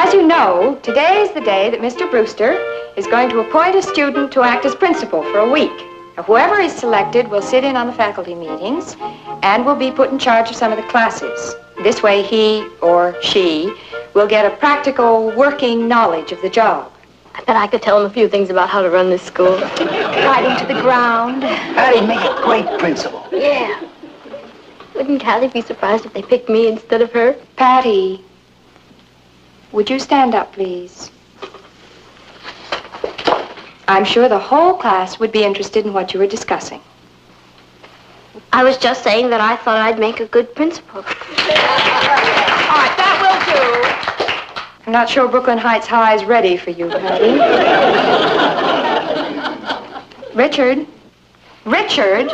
As you know, today is the day that Mr. Brewster is going to appoint a student to act as principal for a week. Now, whoever is selected will sit in on the faculty meetings and will be put in charge of some of the classes. This way, he or she will get a practical working knowledge of the job. I bet I could tell him a few things about how to run this school. Right into the ground. Patty'd make a great principal. Yeah. Wouldn't Callie be surprised if they picked me instead of her? Patty, would you stand up, please? I'm sure the whole class would be interested in what you were discussing. I was just saying that I thought I'd make a good principal. All right, that will do. I'm not sure Brooklyn Heights High is ready for you, Patty. Richard? Richard?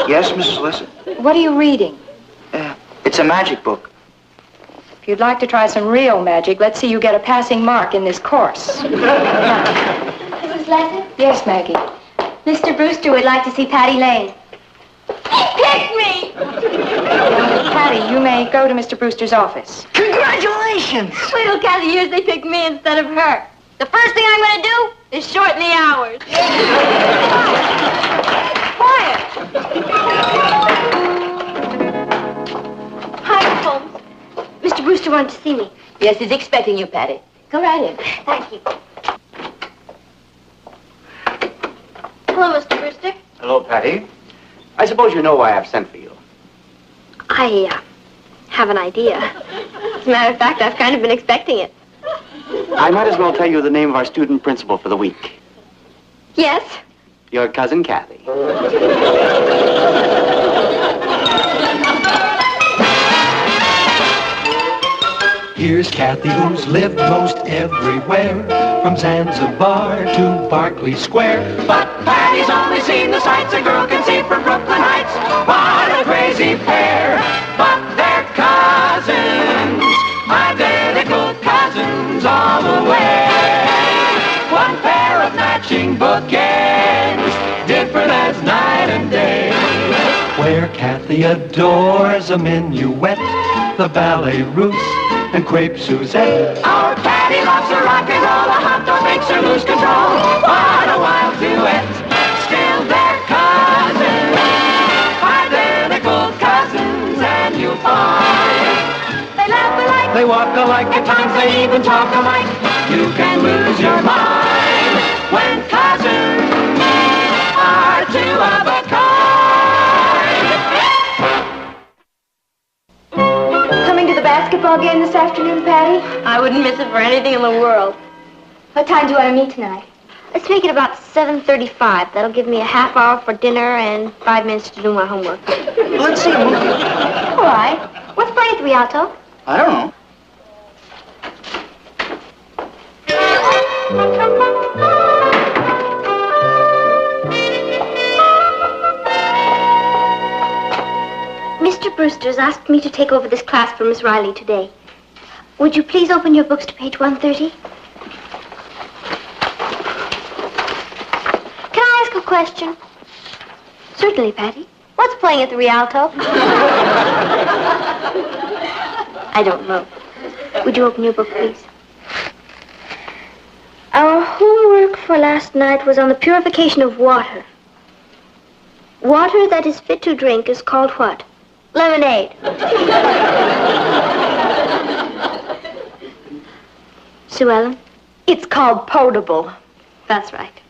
Yes, Mrs. Listen? What are you reading? It's a magic book. If you'd like to try some real magic, let's see you get a passing mark in this course. Mrs. Lesson? Yes, Maggie. Mr. Brewster would like to see Patty Lane. Pick me! Patty, you may go to Mr. Brewster's office. Congratulations! Wait till Callie hears they picked me instead of her. The first thing I'm going to do is shorten the hours. Quiet! Hi, Holmes. Mr. Brewster wanted to see me. Yes, he's expecting you, Patty. Go right in. Thank you. Hello, Mr. Brewster. Hello, Patty. I suppose you know why I've sent for you. I have an idea. As a matter of fact, I've kind of been expecting it. I might as well tell you the name of our student principal for the week. Yes? Your cousin, Kathy. Here's Kathy, who's lived most everywhere, from Zanzibar to Berkeley Square. But Patty's only seen the sights a girl can see from Brooklyn Heights. What a crazy pair! But they're cousins, identical cousins all the way. One pair of matching bookends, different as night and day. Where Kathy adores a minuet, the ballet russe, and crepe Suzette. Our Patty loves her rock and roll, a hot dog makes her lose control. What a wild duet, still they're cousins, identical cousins, and you'll find they laugh alike, they walk alike, at times they even talk alike. You can lose your mind when cousins are two of a kind. Basketball game this afternoon, Patty? I wouldn't miss it for anything in the world. What time do you want to meet tonight? Let's make it about 7:35. That'll give me a half hour for dinner and 5 minutes to do my homework. Let's see a movie. All right. What's playing at the Rialto? I don't know. Mr. Brewster's asked me to take over this class for Miss Riley today. Would you please open your books to page 130? Can I ask a question? Certainly, Patty. What's playing at the Rialto? I don't know. Would you open your book, please? Our homework for last night was on the purification of water. Water that is fit to drink is called what? Lemonade. Sue Ellen? It's called potable. That's right.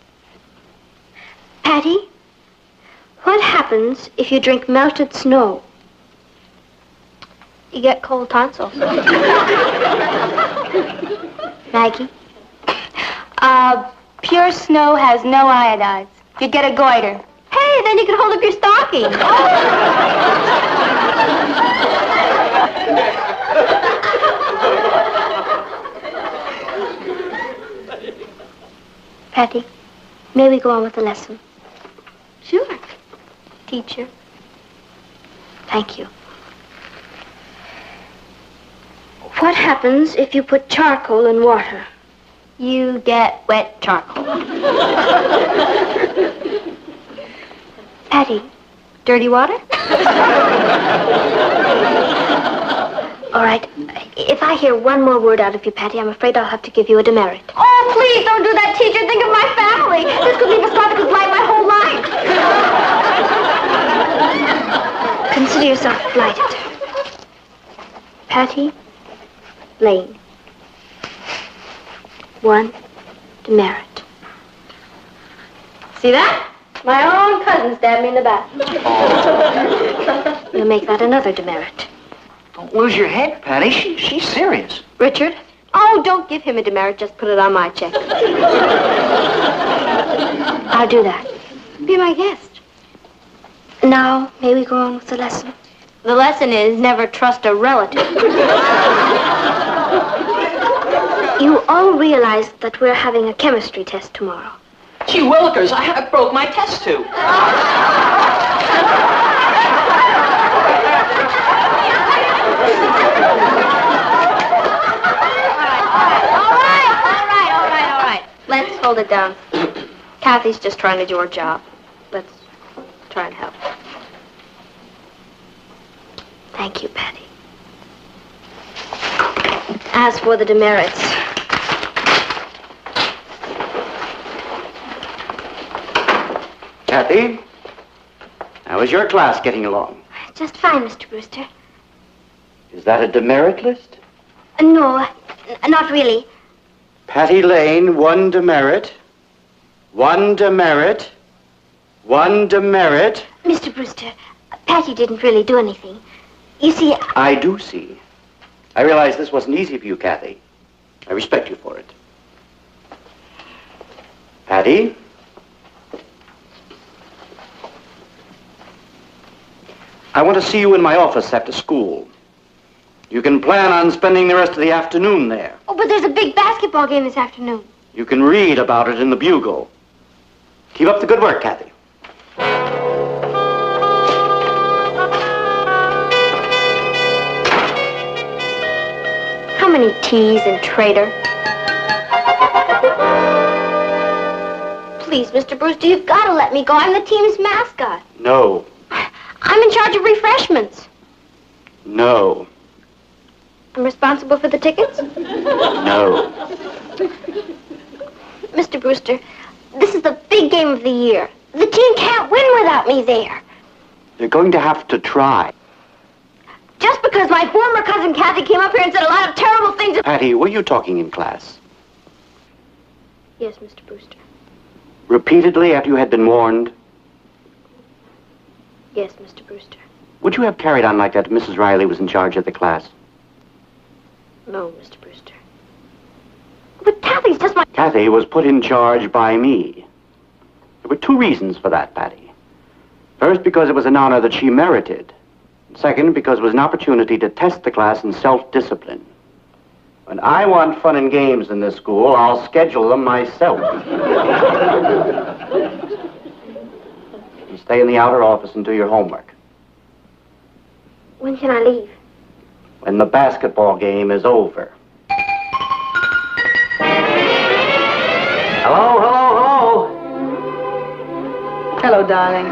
Patty, what happens if you drink melted snow? You get cold tonsils. Maggie? Pure snow has no iodides. You'd get a goiter. Hey, then you can hold up your stocking. Patty, may we go on with the lesson? Sure. Teacher. Thank you. What happens if you put charcoal in water? You get wet charcoal. Patty, dirty water? All right. If I hear one more word out of you, Patty, I'm afraid I'll have to give you a demerit. Oh, please don't do that, teacher. Think of my family. This could leave a spot that could blight my whole life. Consider yourself blighted. Patty Lane. 1 demerit. See that? My own cousin stabbed me in the back. We'll make that another demerit. Don't lose your head, Patty. She's serious. Richard? Oh, don't give him a demerit. Just put it on my check. I'll do that. Be my guest. Now, may we go on with the lesson? The lesson is never trust a relative. You all realize that we're having a chemistry test tomorrow. Gee willikers, I broke my test tube. All right. Let's hold it down. Kathy's just trying to do her job. Let's try and help. Thank you, Patty. As for the demerits, Kathy, how is your class getting along? just fine, Mr. Brewster. Is that a demerit list? No, not really. Patty Lane, 1 demerit. 1 demerit. 1 demerit. Mr. Brewster, Patty didn't really do anything. You see, I do see. I realize this wasn't easy for you, Kathy. I respect you for it. Patty? I want to see you in my office after school. You can plan on spending the rest of the afternoon there. oh, but there's a big basketball game this afternoon. You can read about it in the Bugle. Keep up the good work, Kathy. How many T's in traitor? Please, Mr. Brewster, you've got to let me go. I'm the team's mascot. No. I'm in charge of refreshments. No. I'm responsible for the tickets? No. Mr. Brewster, this is the big game of the year. The team can't win without me there. You're going to have to try. Just because my former cousin Kathy came up here and said a lot of terrible things. Patty, were you talking in class? Yes, Mr. Brewster. Repeatedly after you had been warned? Yes, Mr. Brewster. Would you have carried on like that if Mrs. Riley was in charge of the class? No, Mr. Brewster. But Kathy's just my... Kathy was put in charge by me. There were 2 reasons for that, Patty. First, because it was an honor that she merited. Second, because it was an opportunity to test the class in self-discipline. When I want fun and games in this school, I'll schedule them myself. You stay in the outer office and do your homework. When can I leave? When the basketball game is over. Hello, hello, hello. Hello, darling.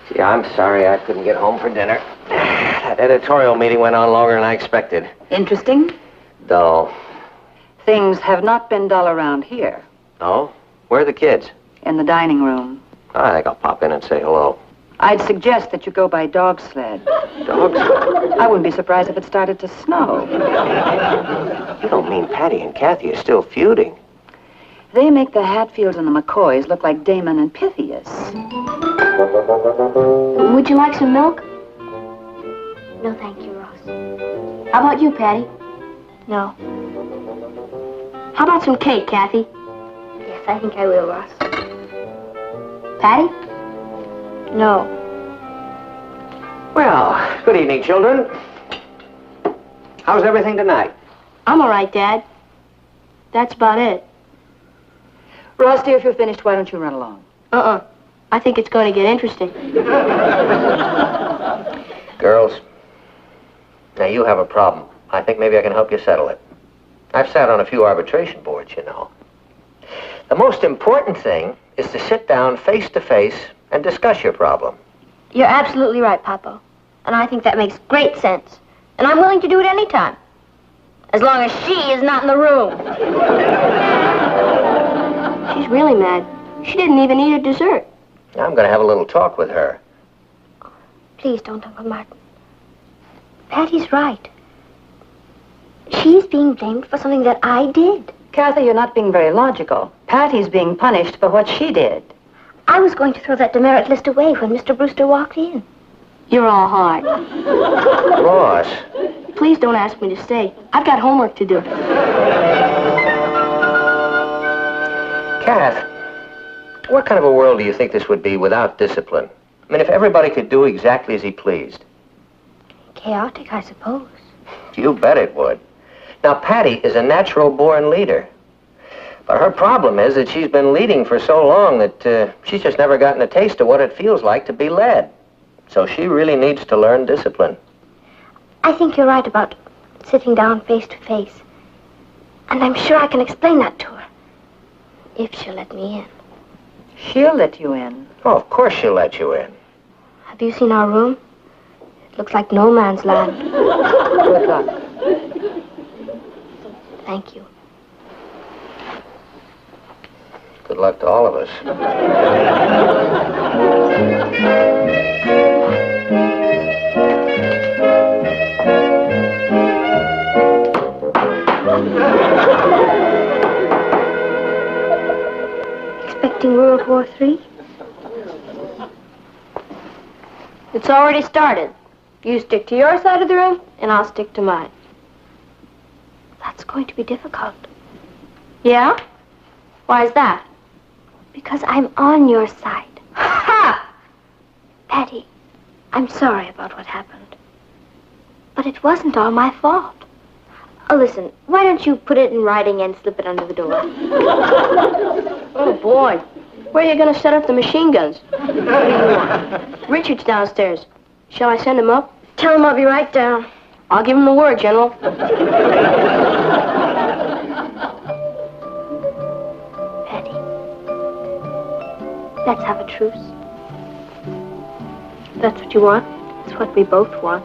Gee, I'm sorry I couldn't get home for dinner. That editorial meeting went on longer than I expected. Interesting? Dull. Things have not been dull around here. Oh? Where are the kids? In the dining room. I think I'll pop in and say hello. I'd suggest that you go by dog sled. Dogs? I wouldn't be surprised if it started to snow. You don't mean Patty and Kathy are still feuding? They make the Hatfields and the McCoys look like Damon and Pythias. Would you like some milk? No, thank you, Ross. How about you, Patty? No. How about some cake, Kathy? Yes, I think I will, Ross. Patty? No. Well, good evening, children. How's everything tonight? I'm all right, Dad. That's about it. Ross, dear, if you're finished, why don't you run along? I think it's going to get interesting. Girls, now you have a problem. I think maybe I can help you settle it. I've sat on a few arbitration boards, you know. The most important thing is to sit down face to face and discuss your problem. You're absolutely right, Papa. And I think that makes great sense. And I'm willing to do it any time. As long as she is not in the room. She's really mad. She didn't even eat her dessert. I'm going to have a little talk with her. Please don't, Uncle Martin. Patty's right. She's being blamed for something that I did. Kathy, you're not being very logical. Patty's being punished for what she did. I was going to throw that demerit list away when Mr. Brewster walked in. You're all hard. Ross. Please don't ask me to stay. I've got homework to do. Kath, what kind of a world do you think this would be without discipline? I mean, if everybody could do exactly as he pleased. Chaotic, I suppose. You bet it would. Now, Patty is a natural-born leader. But her problem is that she's been leading for so long that she's just never gotten a taste of what it feels like to be led. So she really needs to learn discipline. I think you're right about sitting down face to face. And I'm sure I can explain that to her. If she'll let me in. She'll let you in. Oh, of course she'll let you in. Have you seen our room? It looks like no man's land. Good luck. Thank you. Good luck to all of us. Expecting World War III? It's already started. You stick to your side of the room, and I'll stick to mine. That's going to be difficult. Yeah? Why is that? Because I'm on your side. Ha! Patty, I'm sorry about what happened. But it wasn't all my fault. Oh, listen, why don't you put it in writing and slip it under the door? Oh, boy. Where are you going to set up the machine guns? What do you want? Richard's downstairs. Shall I send him up? Tell him I'll be right down. I'll give him the word, General. Patty, let's have a truce. That's what you want? It's what we both want.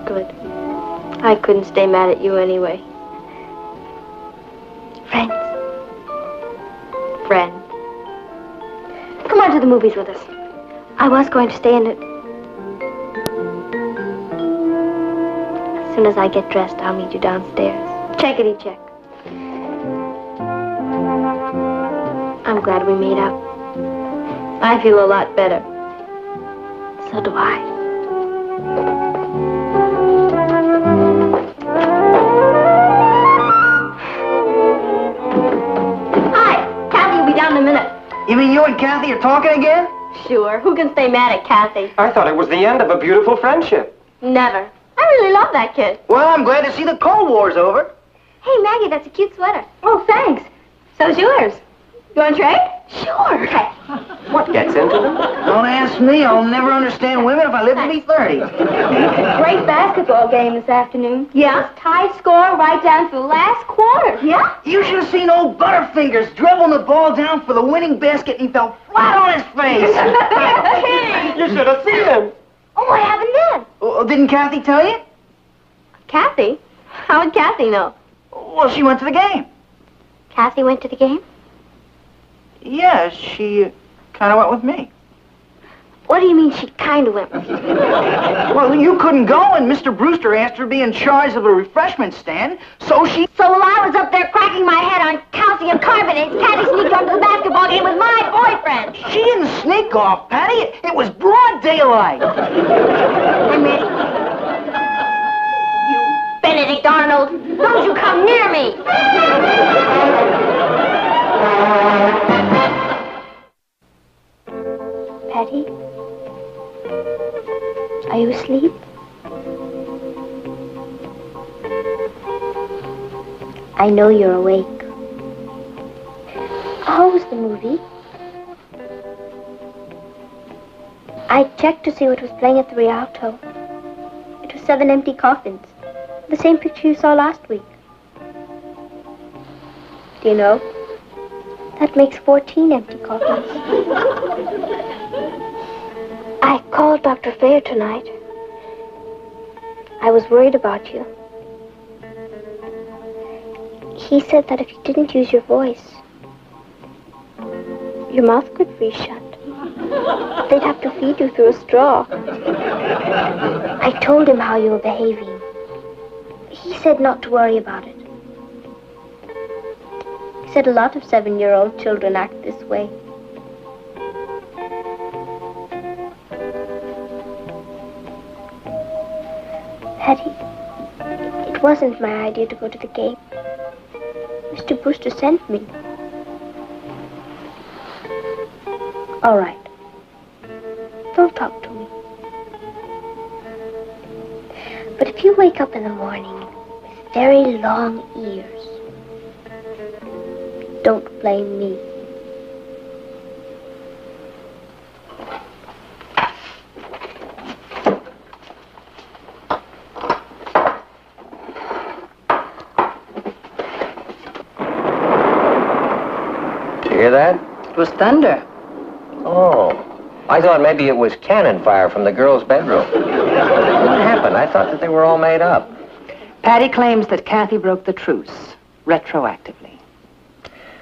Good. I couldn't stay mad at you anyway. Friends. Friend. Come on to the movies with us. I was going to stay in it. As soon as I get dressed, I'll meet you downstairs. Checkity check. I'm glad we made up. I feel a lot better. So do I. Hi, Kathy will be down in a minute. You mean you and Kathy are talking again? Sure, who can stay mad at Kathy? I thought it was the end of a beautiful friendship. Never. I really love that kid. Well, I'm glad to see the Cold War's over. Hey, Maggie, that's a cute sweater. Oh, thanks. So's yours. You want to trade? Sure. Okay. What gets into them? Don't ask me. I'll never understand women if I live to be 30. Great basketball game this afternoon. Yeah? Tie score right down to the last quarter. Yeah? You should have seen old Butterfingers dribbling the ball down for the winning basket and he fell flat on his face. You should have seen him. Oh, what happened then? Oh, didn't Kathy tell you? Kathy? How would Kathy know? Well, she went to the game. Kathy went to the game? Yeah, she kind of went with me. What do you mean she kind of went with you? Well, you couldn't go, and Mr. Brewster asked her to be in charge of the refreshment stand, so she... So while I was up there cracking my head on calcium carbonates, Kathy sneaked onto the basketball game with my boyfriend. She didn't sneak off, Patty. It was broad daylight. I'm ready. You Benedict Arnold, don't you come near me! Patty? Are you asleep? I know you're awake. How was the movie? I checked to see what was playing at the Rialto. It was 7 empty coffins. The same picture you saw last week. Do you know? That makes 14 empty coffins. called Dr. Fair tonight. I was worried about you. He said that if you didn't use your voice, your mouth could freeze shut. They'd have to feed you through a straw. I told him how you were behaving. He said not to worry about it. He said a lot of 7-year-old children act this way. Hetty, it wasn't my idea to go to the game. Mr. Brewster sent me. All right. Don't talk to me. But if you wake up in the morning with very long ears, don't blame me. Did you hear that? It was thunder. Oh, I thought maybe it was cannon fire from the girls' bedroom. What happened? I thought that they were all made up. Patty claims that Kathy broke the truce, retroactively.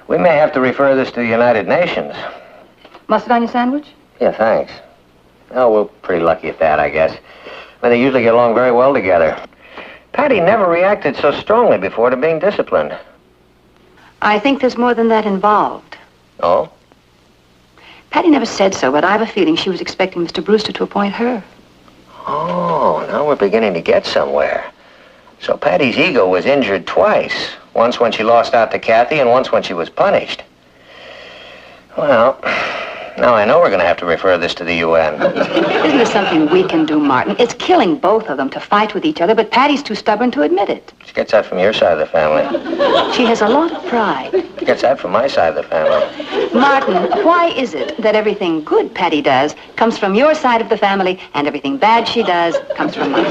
We may have to refer this to the United Nations. Mustard on your sandwich? Yeah, thanks. Oh, we're pretty lucky at that, I guess. I mean, they usually get along very well together. Patty never reacted so strongly before to being disciplined. I think there's more than that involved. Oh? Patty never said so, but I have a feeling she was expecting Mr. Brewster to appoint her. Oh, now we're beginning to get somewhere. So Patty's ego was injured twice. Once when she lost out to Kathy and once when she was punished. Well, now I know we're going to have to refer this to the UN. Isn't there something we can do, Martin? It's killing both of them to fight with each other, but Patty's too stubborn to admit it. She gets that from your side of the family. She has a lot of pride. She gets that from my side of the family. Martin, why is it that everything good Patty does comes from your side of the family and everything bad she does comes from mine?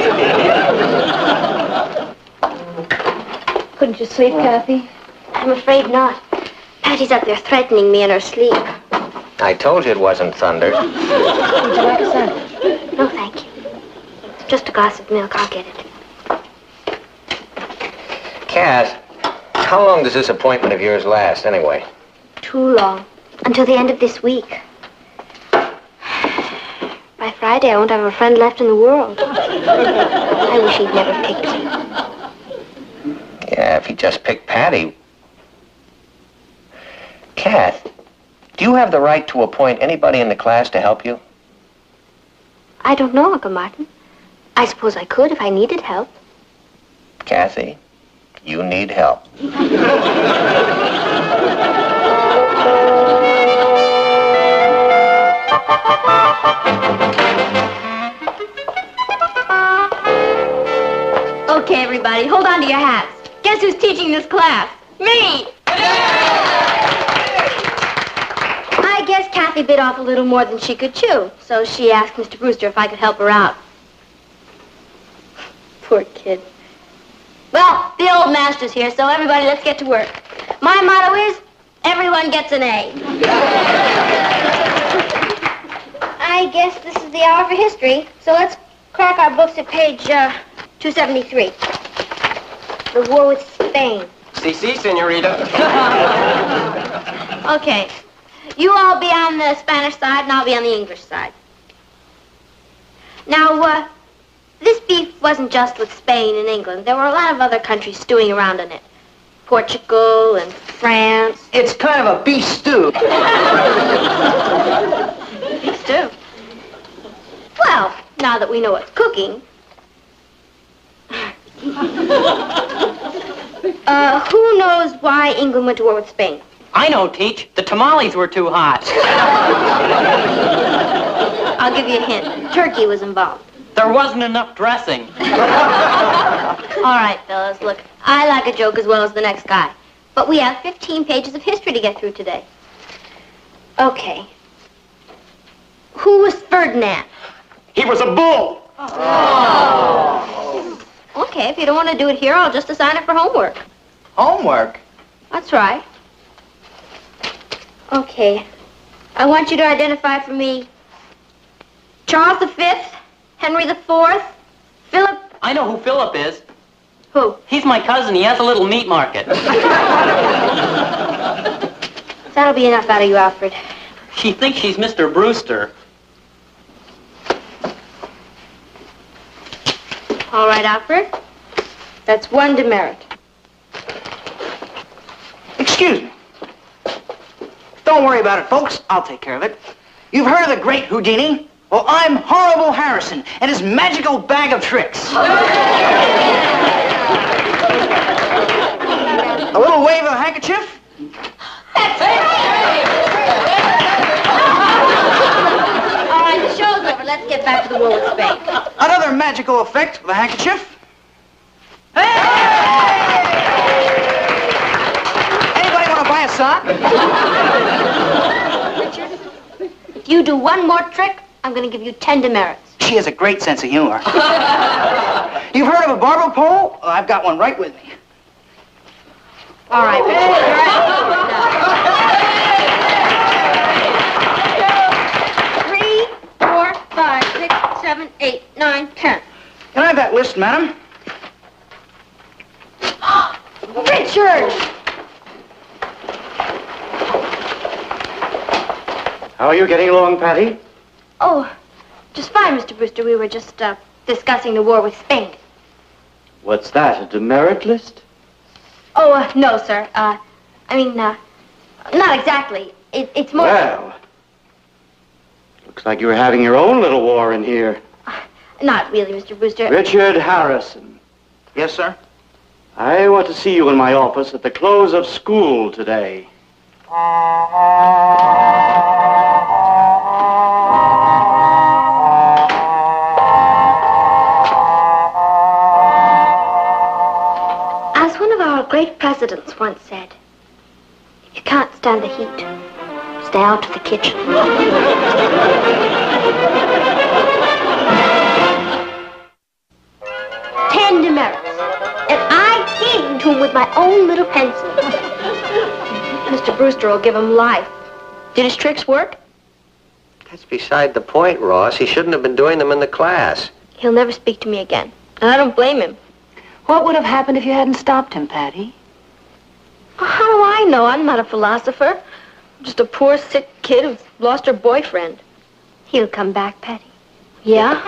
Couldn't you sleep, Kathy? I'm afraid not. Patty's up there threatening me in her sleep. I told you it wasn't thunder. Would you like a sandwich? No, thank you. Just a glass of milk. I'll get it. Kath, how long does this appointment of yours last, anyway? Too long. Until the end of this week. By Friday, I won't have a friend left in the world. I wish he'd never picked me. Yeah, if he just picked Patty. Kath, do you have the right to appoint anybody in the class to help you? I don't know, Uncle Martin. I suppose I could if I needed help. Kathy, you need help. Okay, everybody, hold on to your hats. Guess who's teaching this class? Me! I guess Kathy bit off a little more than she could chew, so she asked Mr. Brewster if I could help her out. Poor kid. Well, the old master's here, so everybody, let's get to work. My motto is, everyone gets an A. I guess this is the hour for history, so let's crack our books at page 273. The war with Spain. Si, senorita. Okay. You all be on the Spanish side, and I'll be on the English side. Now, this beef wasn't just with Spain and England. There were a lot of other countries stewing around in it. Portugal and France. It's kind of a beef stew. Beef stew. Well, now that we know what's cooking. Who knows why England went to war with Spain? I know, Teach. The tamales were too hot. I'll give you a hint. Turkey was involved. There wasn't enough dressing. All right, fellas, look, I like a joke as well as the next guy. But we have 15 pages of history to get through today. Okay. Who was Ferdinand? He was a bull. Oh. Okay, if you don't want to do it here, I'll just assign it for homework. Homework? That's right. Okay. I want you to identify for me Charles V, Henry IV, Philip... I know who Philip is. Who? He's my cousin. He has a little meat market. That'll be enough out of you, Alfred. She thinks she's Mr. Brewster. All right, Alfred. That's one demerit. Excuse me. Don't worry about it, folks. I'll take care of it. You've heard of the great Houdini? Well, I'm Horrible Harrison and his magical bag of tricks. A little wave of a handkerchief. All right, the show's over. Let's get back to the war with Spain. Another magical effect with a handkerchief. Anybody want to buy a sock? Richard, if you do one more trick, I'm going to give you 10 demerits. She has a great sense of humor. You've heard of a barber pole? Well, I've got one right with me. All right, Richard, you're out. 3, 4, 5, 6, 7, 8, 9, 10. Can I have that list, madam? Richard! How are you getting along, Patty? Oh, just fine, Mr. Brewster. We were just discussing the war with Spain. What's that, a demerit list? Oh, no, sir. Not exactly. It's more... Well, looks like you were having your own little war in here. Not really, Mr. Brewster. Richard Harrison. Yes, sir? I want to see you in my office at the close of school today. As one of our great presidents once said, if you can't stand the heat, stay out of the kitchen. 10 demerits. And I gave them to him with my own little pencil. Mr. Brewster will give him life. Did his tricks work? That's beside the point, Ross. He shouldn't have been doing them in the class. He'll never speak to me again. And I don't blame him. What would have happened if you hadn't stopped him, Patty? How do I know? I'm not a philosopher. I'm just a poor, sick kid who's lost her boyfriend. He'll come back, Patty. Yeah?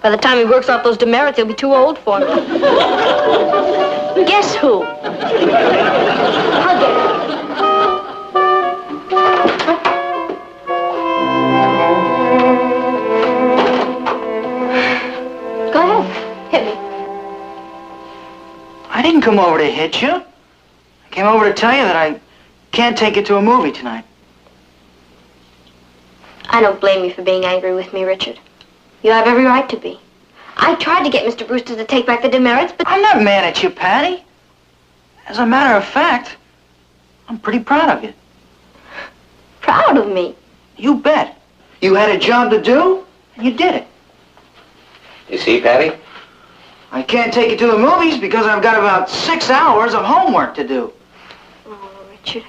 By the time he works off those demerits, he'll be too old for me. Guess who? I'll get it. Go ahead. Hit me. I didn't come over to hit you. I came over to tell you that I can't take you to a movie tonight. I don't blame you for being angry with me, Richard. You have every right to be. I tried to get Mr. Brewster to take back the demerits, but... I'm not mad at you, Patty. As a matter of fact, I'm pretty proud of you. Proud of me? You bet. You had a job to do, and you did it. You see, Patty? I can't take you to the movies because I've got about 6 hours of homework to do. Oh, Richard.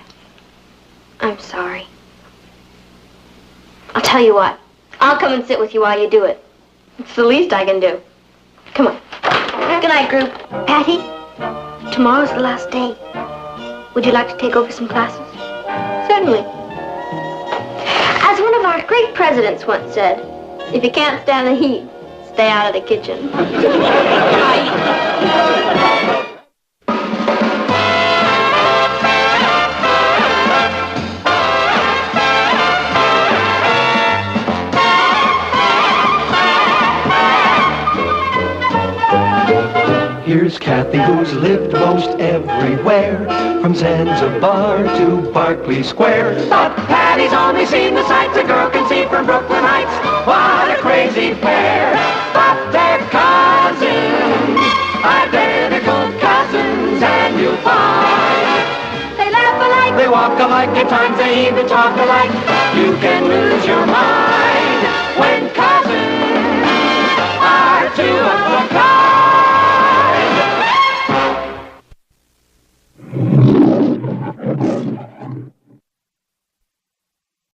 I'm sorry. I'll tell you what. I'll come and sit with you while you do it. It's the least I can do. Come on. Good night, group. Patty, tomorrow's the last day. Would you like to take over some classes? Certainly. As one of our great presidents once said, if you can't stand the heat, stay out of the kitchen. Here's Kathy, who's lived most everywhere, from Zanzibar to Berkeley Square. But Patty's only seen the sights a girl can see from Brooklyn Heights. What a crazy pair! But they're cousins, identical cousins, and you'll find They laugh alike. they walk alike, at times they even talk alike. You can